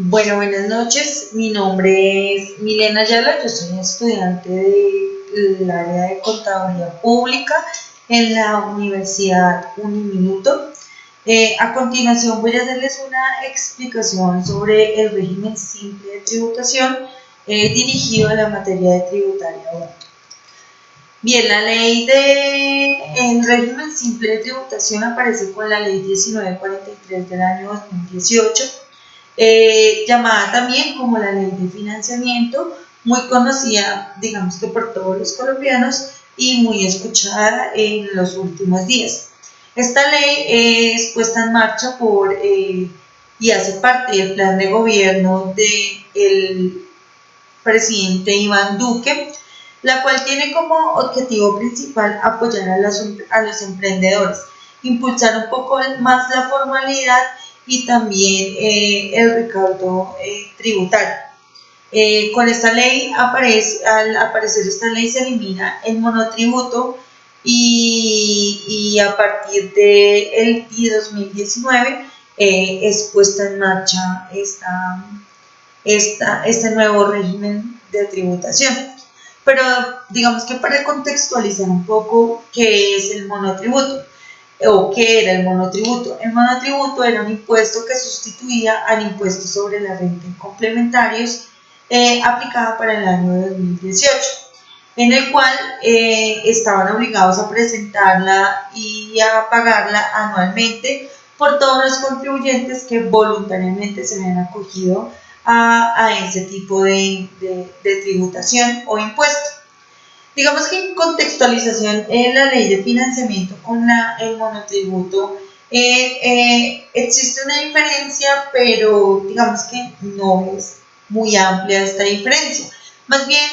Buenas noches. Mi nombre es Milena Ayala. Yo soy estudiante del área de Contaduría Pública en la Universidad Uniminuto. A continuación voy a hacerles una explicación sobre el régimen simple de tributación dirigido a la materia de tributaria 1. Bien, el régimen simple de tributación aparece con la ley 1943 del año 2018, llamada también como la ley de financiamiento, muy conocida, digamos que por todos los colombianos y muy escuchada en los últimos días. Esta ley es puesta en marcha y hace parte del plan de gobierno del presidente Iván Duque, la cual tiene como objetivo principal apoyar a los emprendedores, impulsar un poco más la formalidad y también el recaudo tributario. Con esta ley al aparecer esta ley se elimina el monotributo y a partir del 2019 es puesta en marcha este nuevo régimen de tributación. Pero digamos que para contextualizar un poco qué es el monotributo o qué era el monotributo. El monotributo era un impuesto que sustituía al impuesto sobre la renta y complementarios aplicada para el año 2018, en el cual estaban obligados a presentarla y a pagarla anualmente por todos los contribuyentes que voluntariamente se habían acogido a ese tipo de tributación o impuesto. Digamos que en contextualización en la ley de financiamiento con el monotributo existe una diferencia, pero digamos que no es muy amplia esta diferencia. Más bien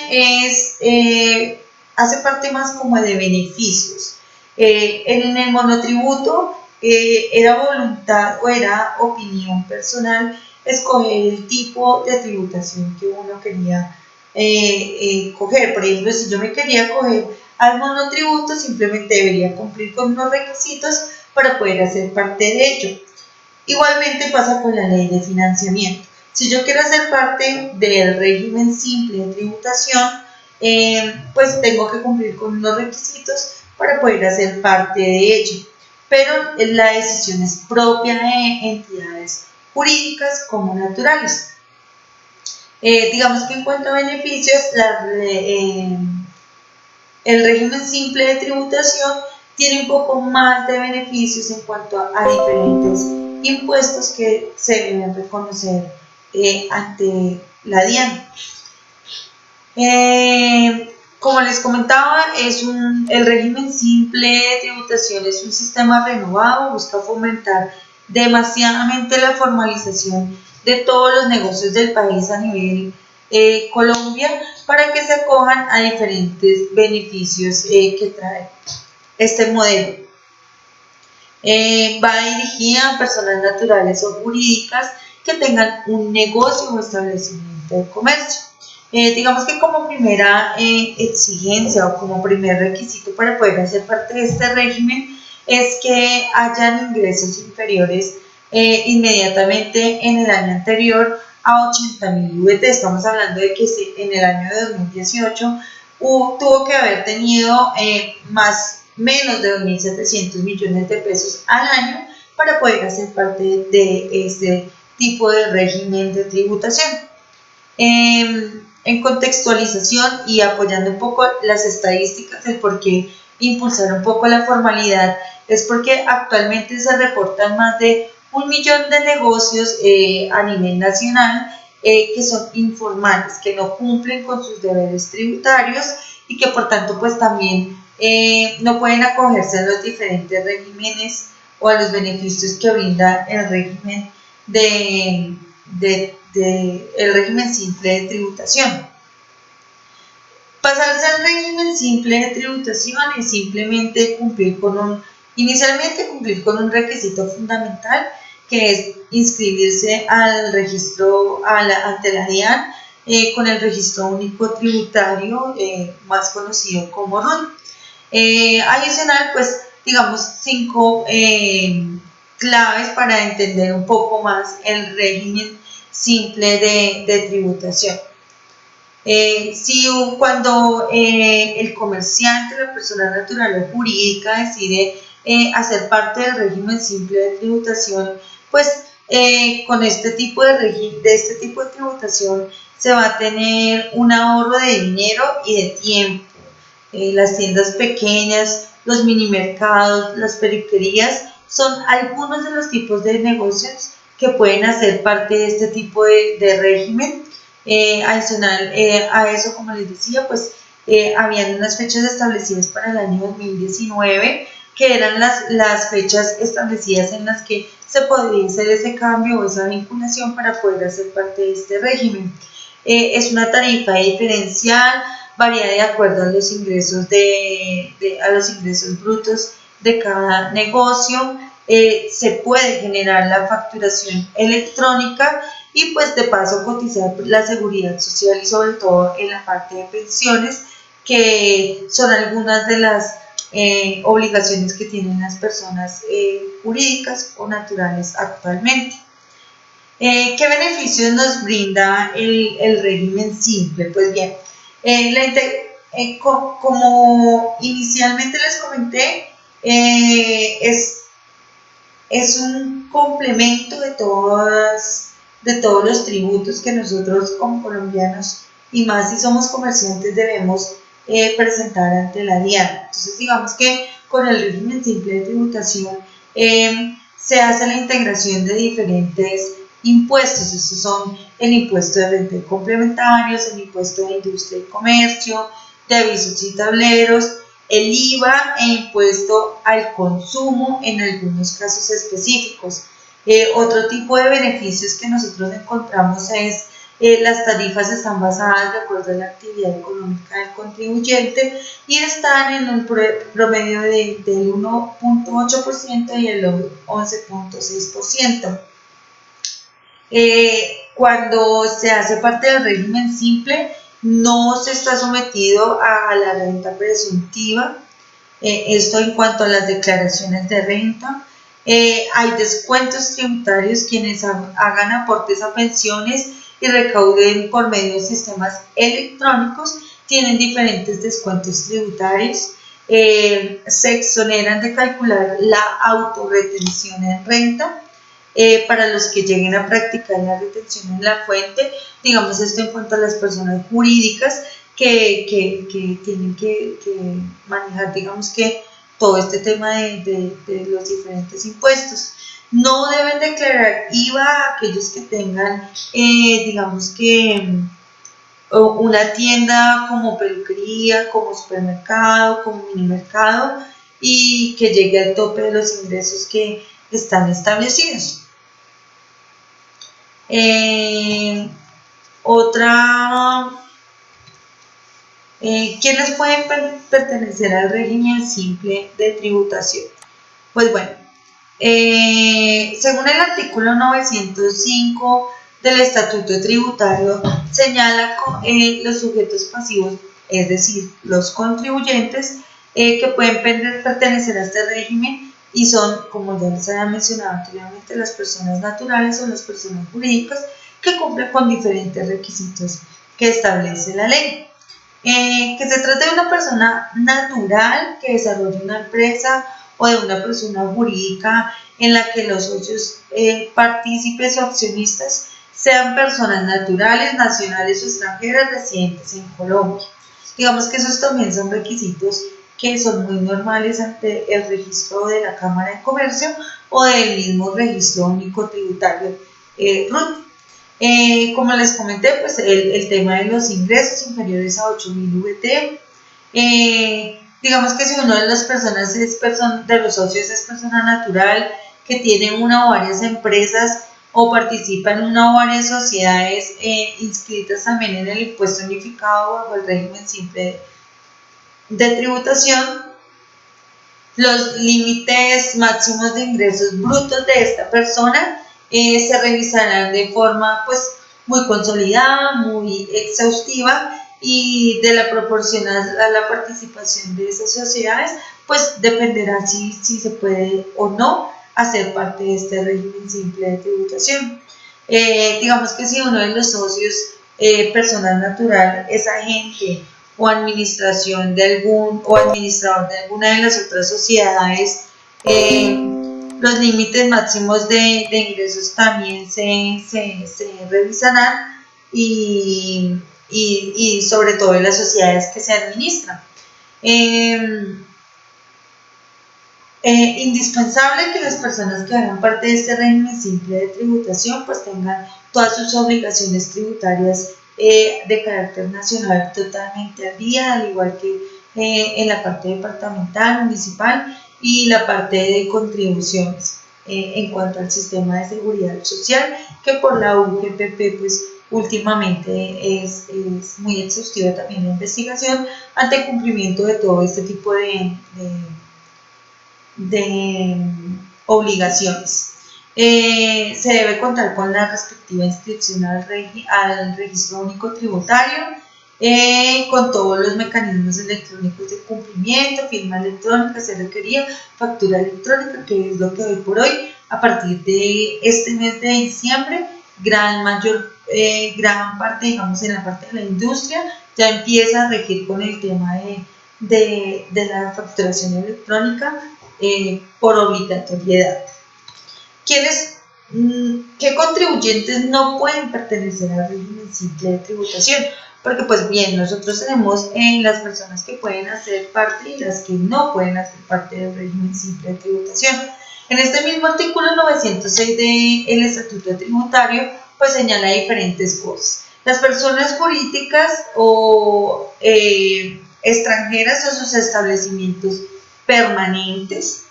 hace parte más como de beneficios. En el monotributo era voluntad o era opinión personal escoger el tipo de tributación que uno quería coger. Por ejemplo, si yo me quería coger al monotributo, simplemente debería cumplir con unos requisitos para poder hacer parte de ello. Igualmente pasa con la ley de financiamiento. Si yo quiero hacer parte del régimen simple de tributación, pues tengo que cumplir con unos requisitos para poder hacer parte de ello. Pero la decisión es propia de entidades jurídicas como naturales. Digamos que en cuanto a beneficios, el régimen simple de tributación tiene un poco más de beneficios en cuanto a diferentes impuestos que se deben reconocer ante la DIAN. Como les comentaba, el régimen simple de tributación es un sistema renovado, busca fomentar demasiadamente la formalización de todos los negocios del país a nivel Colombia para que se acojan a diferentes beneficios que trae este modelo. Va dirigida a personas naturales o jurídicas que tengan un negocio o establecimiento de comercio. Digamos que como primera exigencia o como primer requisito para poder hacer parte de este régimen es que hayan ingresos inferiores inmediatamente en el año anterior a 80.000 UF. Estamos hablando de que en el año de 2018 tuvo que haber tenido menos de 2.700 millones de pesos al año para poder hacer parte de este tipo de régimen de tributación. En contextualización y apoyando un poco las estadísticas del por qué impulsar un poco la formalidad, es porque actualmente se reportan más de 1 millón de negocios a nivel nacional que son informales, que no cumplen con sus deberes tributarios y que por tanto pues también no pueden acogerse a los diferentes regímenes o a los beneficios que brinda el régimen el régimen simple de tributación. Pasarse al régimen simple de tributación es simplemente inicialmente cumplir con un requisito fundamental, que es inscribirse al registro ante la DIAN con el registro único tributario, más conocido como RUT. Adicional, pues digamos 5 claves para entender un poco más el régimen simple de tributación. Cuando el comerciante, la persona natural o jurídica decide hacer parte del régimen simple de tributación, pues con este tipo de tributación se va a tener un ahorro de dinero y de tiempo. Las tiendas pequeñas, los mini mercados, las peluquerías son algunos de los tipos de negocios que pueden hacer parte de este tipo de régimen. Adicional a eso, como les decía, pues habían unas fechas establecidas para el año 2019 que eran las fechas establecidas en las que se podría hacer ese cambio o esa vinculación para poder hacer parte de este régimen. Es una tarifa diferencial, varía de acuerdo a los ingresos a los ingresos brutos de cada negocio. Se puede generar la facturación electrónica y pues de paso cotizar la seguridad social y sobre todo en la parte de pensiones, que son algunas de las obligaciones que tienen las personas jurídicas o naturales actualmente. ¿Qué beneficios nos brinda el régimen simple? Pues bien, como inicialmente les comenté, es un complemento de todos los tributos que nosotros como colombianos y más si somos comerciantes debemos presentar ante la DIAN. Entonces digamos que con el régimen simple de tributación se hace la integración de diferentes impuestos. Estos son el impuesto de renta y complementarios, el impuesto de industria y comercio, de avisos y tableros, el IVA e impuesto al consumo en algunos casos específicos. Otro tipo de beneficios que nosotros encontramos es las tarifas están basadas de acuerdo a la actividad económica del contribuyente y están en un promedio del 1.8% y el 11.6%. Cuando se hace parte del régimen simple, no se está sometido a la renta presuntiva, esto en cuanto a las declaraciones de renta. Hay descuentos tributarios quienes hagan aportes a pensiones y recauden por medio de sistemas electrónicos, tienen diferentes descuentos tributarios. Se exoneran de calcular la autorretención en renta. Para los que lleguen a practicar la retención en la fuente, digamos esto en cuanto a las personas jurídicas que tienen que manejar, digamos que todo este tema de los diferentes impuestos. No deben declarar IVA a aquellos que tengan, digamos que una tienda como peluquería, como supermercado, como mini mercado y que llegue al tope de los ingresos que están establecidos. ¿Quiénes pueden pertenecer al régimen simple de tributación? Pues bueno, según el artículo 905 del Estatuto Tributario, señala los sujetos pasivos, es decir, los contribuyentes, que pueden pertenecer a este régimen y son, como ya les había mencionado anteriormente, las personas naturales o las personas jurídicas que cumplen con diferentes requisitos que establece la ley. Que se trate de una persona natural que desarrolle una empresa o de una persona jurídica en la que los socios, partícipes o accionistas sean personas naturales, nacionales o extranjeras residentes en Colombia. Digamos que esos también son requisitos que son muy normales ante el registro de la Cámara de Comercio o del mismo registro único tributario RUT. Como les comenté, pues el tema de los ingresos inferiores a 8.000 VT. Digamos que si uno de las personas de los socios es persona natural que tiene una o varias empresas o participa en una o varias sociedades inscritas también en el impuesto unificado bajo el régimen simple de tributación, los límites máximos de ingresos brutos de esta persona se revisarán de forma pues muy consolidada, muy exhaustiva y de la proporción a la participación de esas sociedades pues dependerá si se puede o no hacer parte de este régimen simple de tributación. Digamos que si uno de los socios, persona natural, es agente o administración de algún o administrador de alguna de las otras sociedades, eh, los límites máximos de ingresos también se revisarán y sobre todo en las sociedades que se administran. Eh, Indispensable que las personas que hagan parte de este régimen simple de tributación pues tengan todas sus obligaciones tributarias de carácter nacional totalmente al día, al igual que en la parte departamental, municipal y la parte de contribuciones en cuanto al sistema de seguridad social, que por la UGPP pues últimamente es muy exhaustiva también la investigación ante el cumplimiento de todo este tipo de obligaciones. Se debe contar con la respectiva inscripción al registro único tributario, con todos los mecanismos electrónicos de cumplimiento, firma electrónica, se requería factura electrónica, que es lo que hoy por hoy, a partir de este mes de diciembre, gran parte, digamos, en la parte de la industria, ya empieza a regir con el tema de la facturación electrónica por obligatoriedad. ¿Qué contribuyentes no pueden pertenecer al régimen simple de tributación? Porque pues bien, nosotros tenemos las personas que pueden hacer parte y las que no pueden hacer parte del régimen simple de tributación. En este mismo artículo 906 del Estatuto Tributario pues señala diferentes cosas. Las personas jurídicas o extranjeras o sus establecimientos permanentes,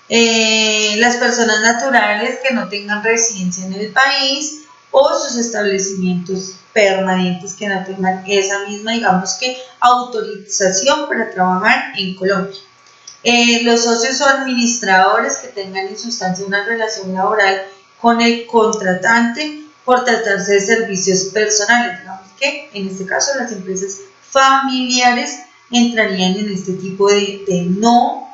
las personas naturales que no tengan residencia en el país o sus establecimientos permanentes que no tengan esa misma, digamos que, autorización para trabajar en Colombia. Los socios o administradores que tengan en sustancia una relación laboral con el contratante por tratarse de servicios personales, digamos que en este caso las empresas familiares entrarían en este tipo de no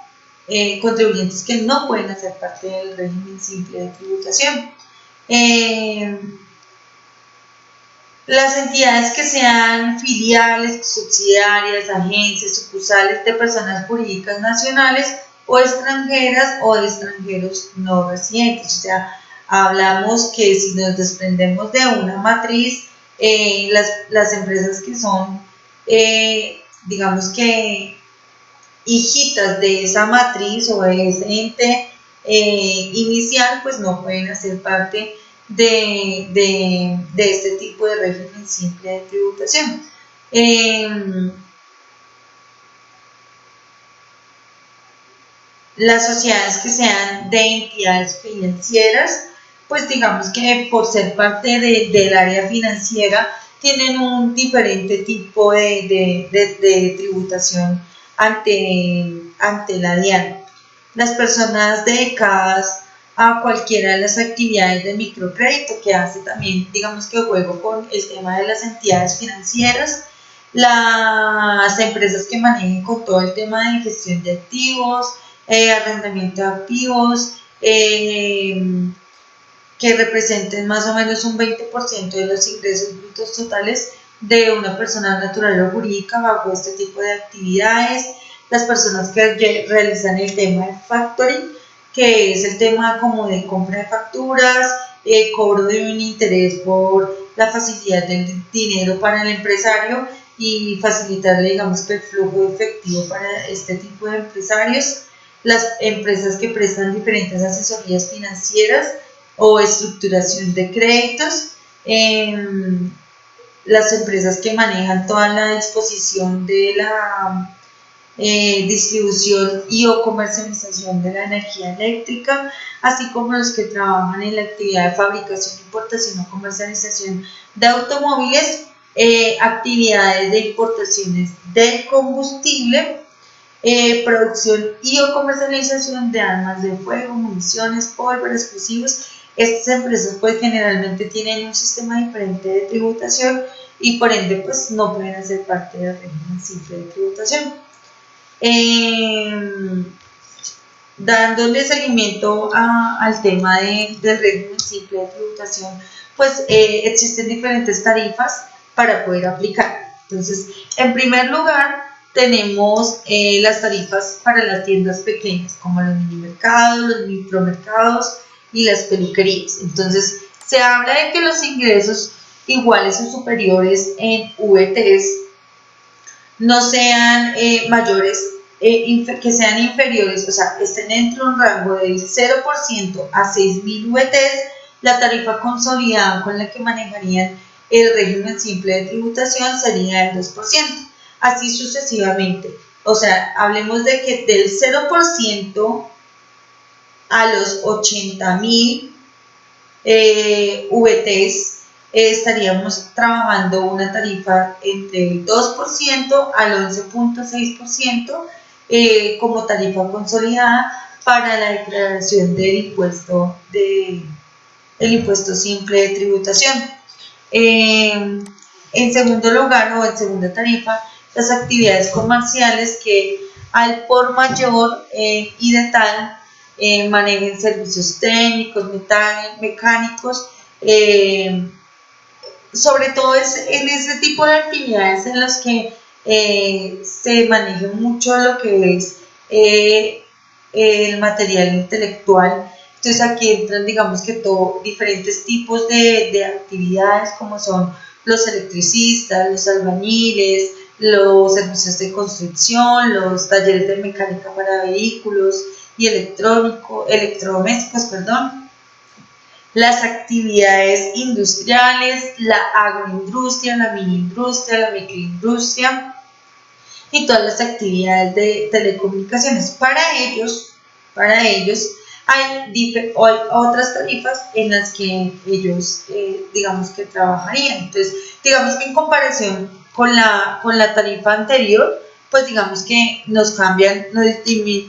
contribuyentes que no pueden hacer parte del régimen simple de tributación. Las entidades que sean filiales, subsidiarias, agencias, sucursales de personas jurídicas nacionales o extranjeras o de extranjeros no residentes. O sea, hablamos que si nos desprendemos de una matriz, las empresas que son, digamos que, hijitas de esa matriz o de ese ente inicial, pues no pueden hacer parte de este tipo de régimen simple de tributación. Las sociedades que sean de entidades financieras, pues digamos que por ser parte del área financiera, tienen un diferente tipo de tributación ante la DIAN. Las personas dedicadas a cualquiera de las actividades de microcrédito, que hace también, digamos que juego con el tema de las entidades financieras, las empresas que manejen con todo el tema de gestión de activos, arrendamiento de activos, que representen más o menos un 20% de los ingresos brutos totales de una persona natural o jurídica bajo este tipo de actividades. Las personas que realizan el tema de factoring, que es el tema como de compra de facturas, cobro de un interés por la facilidad del dinero para el empresario y facilitarle, digamos, que el flujo de efectivo para este tipo de empresarios. Las empresas que prestan diferentes asesorías financieras o estructuración de créditos, las empresas que manejan toda la disposición de la distribución y o comercialización de la energía eléctrica, así como los que trabajan en la actividad de fabricación, importación o comercialización de automóviles, actividades de importaciones del combustible, producción y o comercialización de armas de fuego, municiones, pólvora, explosivos. Estas empresas pues generalmente tienen un sistema diferente de tributación y por ende pues no pueden hacer parte del régimen simple de tributación. dándole seguimiento al tema del régimen simple de tributación, pues existen diferentes tarifas para poder aplicar. Entonces, en primer lugar, tenemos las tarifas para las tiendas pequeñas, como los minimercados, los micromercados y las peluquerías. Entonces, se habla de que los ingresos iguales o superiores en VTs no sean mayores, que sean inferiores, o sea, estén entre un rango del 0% a 6.000 VTs, la tarifa consolidada con la que manejarían el régimen simple de tributación sería el 2%, así sucesivamente. O sea, hablemos de que del 0% a los 80.000 VTs, estaríamos trabajando una tarifa entre el 2% al 11.6% como tarifa consolidada para la declaración del impuesto simple de tributación. En segundo lugar, o en segunda tarifa, las actividades comerciales que al por mayor y de tal manejen servicios técnicos, mecánicos, sobre todo es en ese tipo de actividades en las que se maneja mucho lo que es el material intelectual. Entonces aquí entran, digamos que diferentes tipos de actividades, como son los electricistas, los albañiles, los servicios de construcción, los talleres de mecánica para vehículos y electrodomésticos, las actividades industriales, la agroindustria, la miniindustria, la microindustria y todas las actividades de telecomunicaciones. Para ellos hay otras tarifas en las que ellos, digamos que trabajarían. Entonces, digamos que en comparación con la tarifa anterior, pues digamos que nos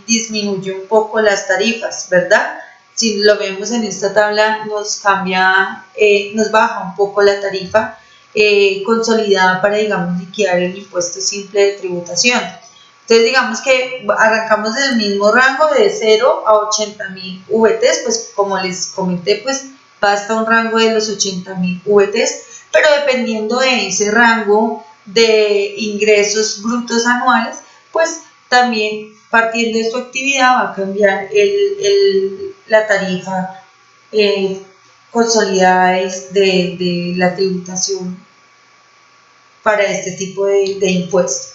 disminuye un poco las tarifas, ¿verdad? Si lo vemos en esta tabla, nos baja un poco la tarifa consolidada para, digamos, liquidar el impuesto simple de tributación. Entonces, digamos que arrancamos del mismo rango de 0 a 80.000 VTs, pues como les comenté, pues va hasta un rango de los 80.000 VTs, pero dependiendo de ese rango de ingresos brutos anuales, pues también partiendo de su actividad va a cambiar la tarifa consolidada de la tributación para este tipo de impuestos.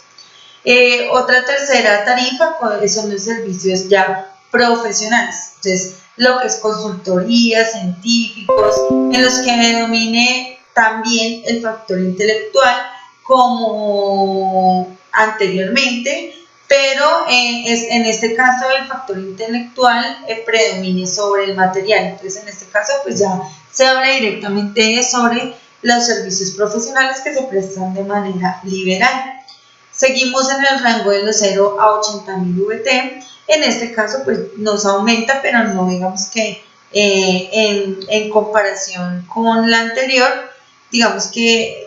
Otra tercera tarifa son los servicios ya profesionales. Entonces, lo que es consultoría, científicos, en los que domine también el factor intelectual como anteriormente, pero en este caso el factor intelectual predomine sobre el material. Entonces, en este caso, pues ya se habla directamente sobre los servicios profesionales que se prestan de manera liberal. Seguimos en el rango de los 0 a 80.000 VT. En este caso, pues nos aumenta, pero no digamos que en comparación con la anterior, digamos que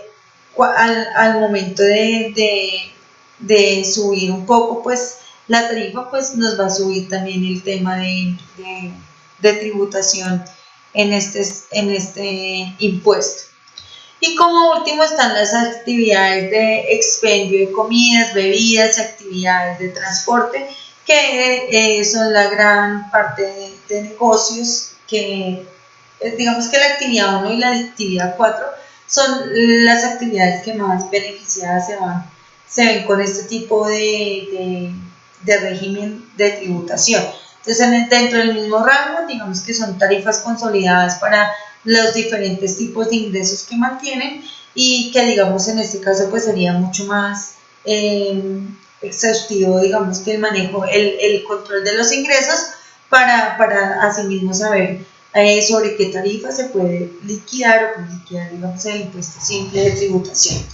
al momento de subir un poco, pues la tarifa, pues nos va a subir también el tema de tributación en este impuesto. Y como último están las actividades de expendio de comidas, bebidas y actividades de transporte, que son la gran parte de negocios que, digamos que la actividad 1 y la actividad 4 son las actividades que más beneficiadas se ven con este tipo de régimen de tributación. Entonces, dentro del mismo rango, digamos que son tarifas consolidadas para los diferentes tipos de ingresos que mantienen y que, digamos, en este caso pues sería mucho más exhaustivo, digamos, que el manejo, el control de los ingresos para asimismo saber sobre qué tarifa se puede liquidar o liquidar, digamos, el impuesto simple de tributación.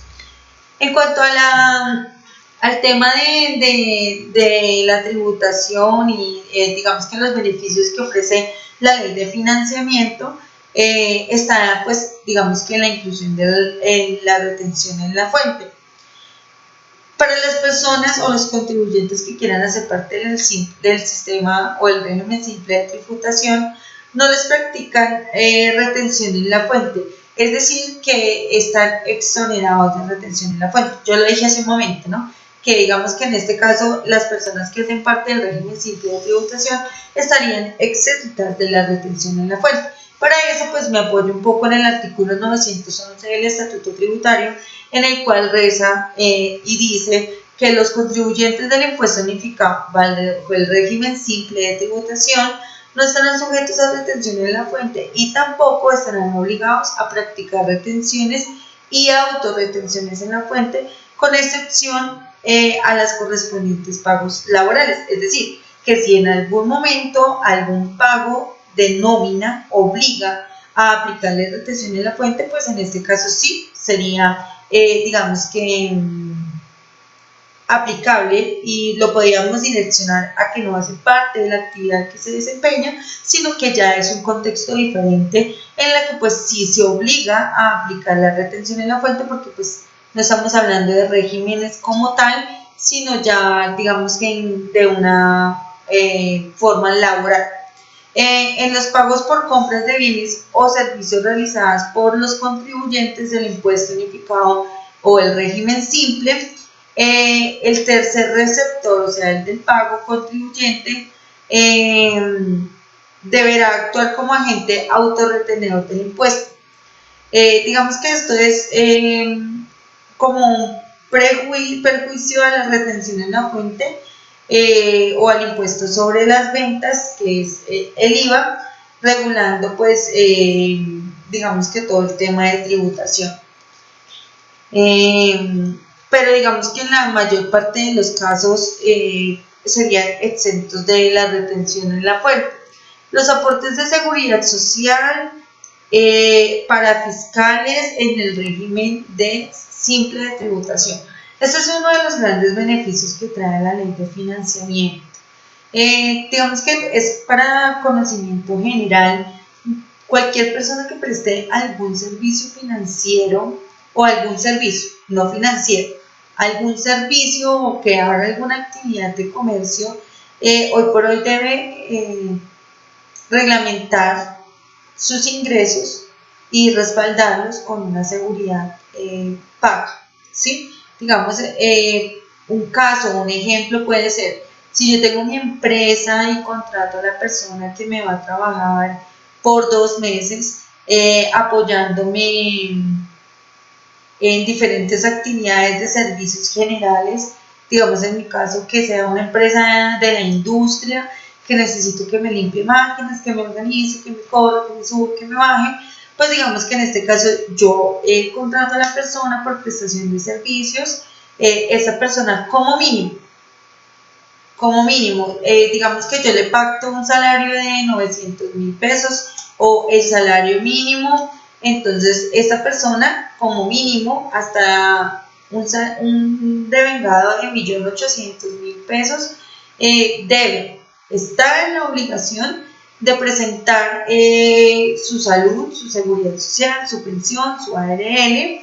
En cuanto al tema de la tributación y digamos que los beneficios que ofrece la ley de financiamiento, está pues digamos que la inclusión de la retención en la fuente. Para las personas o los contribuyentes que quieran hacer parte del sistema o el régimen simple de tributación, no les practican retención en la fuente, es decir, que están exonerados de retención en la fuente. Yo lo dije hace un momento, ¿no? Que digamos que en este caso las personas que hacen parte del régimen simple de tributación estarían exentas de la retención en la fuente. Para eso, pues me apoyo un poco en el artículo 911 del Estatuto Tributario, en el cual reza y dice que los contribuyentes del impuesto unificado bajo el régimen simple de tributación no estarán sujetos a retención en la fuente y tampoco estarán obligados a practicar retenciones y autorretenciones en la fuente, con excepción a las correspondientes pagos laborales. Es decir, que si en algún momento algún pago de nómina obliga a aplicarle retención en la fuente, pues en este caso sí sería, digamos que aplicable, y lo podríamos direccionar a que no hace parte de la actividad que se desempeña, sino que ya es un contexto diferente en la que pues sí se obliga a aplicar la retención en la fuente, porque pues no estamos hablando de regímenes como tal, sino ya digamos que de una forma laboral. En los pagos por compras de bienes o servicios realizadas por los contribuyentes del impuesto unificado o el régimen simple, el tercer receptor, o sea, el del pago contribuyente, deberá actuar como agente autorretenedor del impuesto. Digamos que esto es como un perjuicio a la retención en la fuente o al impuesto sobre las ventas, que es el IVA, regulando pues digamos que todo el tema de tributación. Pero digamos que en la mayor parte de los casos serían exentos de la retención en la fuente. Los aportes de seguridad social para fiscales en el régimen de simple de tributación. Este es uno de los grandes beneficios que trae la ley de financiamiento. Digamos que es para conocimiento general. Cualquier persona que preste algún servicio financiero o algún servicio, no financiero, algún servicio o que haga alguna actividad de comercio, hoy por hoy debe reglamentar sus ingresos y respaldarlos con una seguridad paga, ¿sí? Digamos, un caso, un ejemplo puede ser, si yo tengo mi empresa y contrato a la persona que me va a trabajar por 2 meses, apoyándome en diferentes actividades de servicios generales, digamos en mi caso que sea una empresa de la industria, que necesito que me limpie máquinas, que me organice, que me corra, que me suba, que me baje, pues digamos que en este caso yo contrato a la persona por prestación de servicios, esa persona como mínimo, digamos que yo le pacto un salario de 900,000 pesos o el salario mínimo, entonces esta persona como mínimo hasta un devengado de 1.800.000 pesos debe estar en la obligación de presentar su salud, su seguridad social, su pensión, su ARL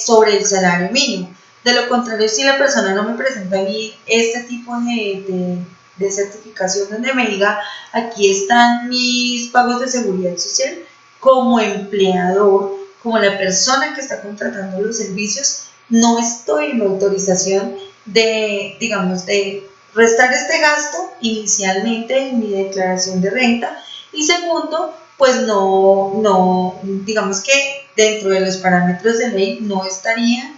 sobre el salario mínimo. De lo contrario, si la persona no me presenta a mí este tipo de certificación donde me diga aquí están mis pagos de seguridad social, como empleador, como la persona que está contratando los servicios, no estoy en la autorización de, digamos, de restar este gasto inicialmente en mi declaración de renta, y segundo, pues no, digamos que dentro de los parámetros de ley no estaría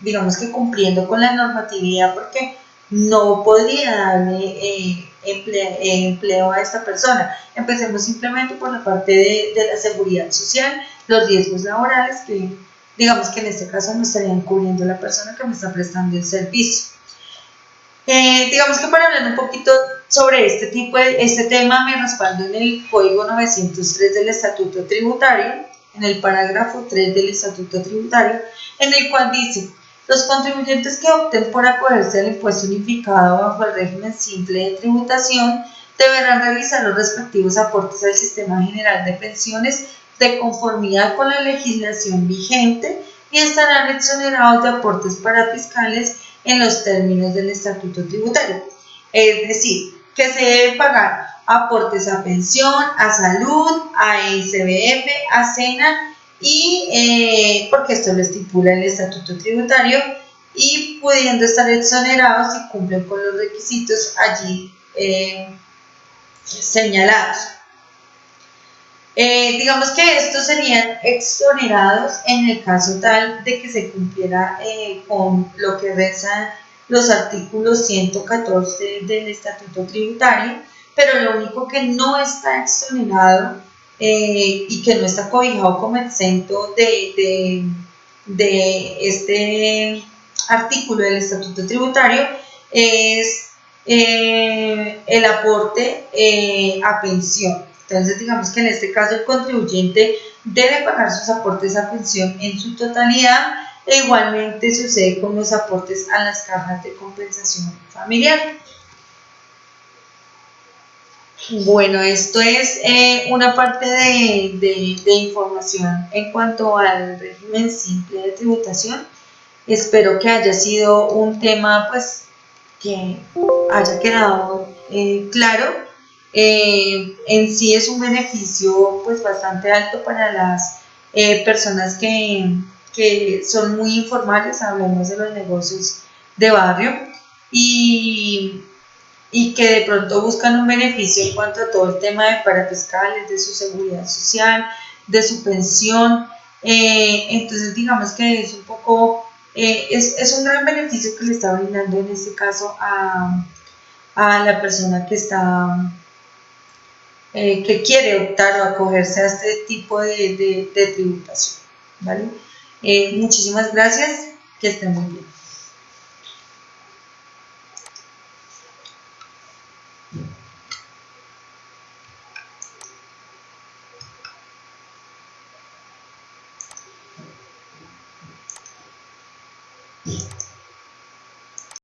digamos que cumpliendo con la normatividad, porque no podría darle empleo a esta persona. Empecemos simplemente por la parte de la seguridad social, los riesgos laborales que digamos que en este caso no estarían cubriendo la persona que me está prestando el servicio. Digamos que para hablar un poquito sobre este tema me respaldo en el Código 903 del Estatuto Tributario, en el parágrafo 3 del Estatuto Tributario, en el cual dice: los contribuyentes que opten por acogerse al impuesto unificado bajo el régimen simple de tributación deberán realizar los respectivos aportes al Sistema General de Pensiones de conformidad con la legislación vigente y estarán exonerados de aportes para fiscales en los términos del estatuto tributario. Es decir, que se debe pagar aportes a pensión, a salud, a SBF, a SENA y porque esto lo estipula el estatuto tributario y pudiendo estar exonerados si cumplen con los requisitos allí señalados. Digamos que estos serían exonerados en el caso tal de que se cumpliera con lo que rezan los artículos 114 del Estatuto Tributario, pero lo único que no está exonerado y que no está cobijado como exento de este artículo del Estatuto Tributario es el aporte a pensión. Entonces, digamos que en este caso el contribuyente debe pagar sus aportes a pensión en su totalidad e igualmente sucede con los aportes a las cajas de compensación familiar. Bueno, esto es una parte de información en cuanto al régimen simple de tributación. Espero que haya sido un tema pues que haya quedado claro. En sí es un beneficio pues bastante alto para las personas que son muy informales, hablamos de los negocios de barrio y que de pronto buscan un beneficio en cuanto a todo el tema de parafiscales, de su seguridad social, de su pensión. Entonces digamos que es un poco, es un gran beneficio que le está brindando en este caso a la persona que está que quiere optar o acogerse a este tipo de tributación, ¿vale? Muchísimas gracias, que estén muy bien.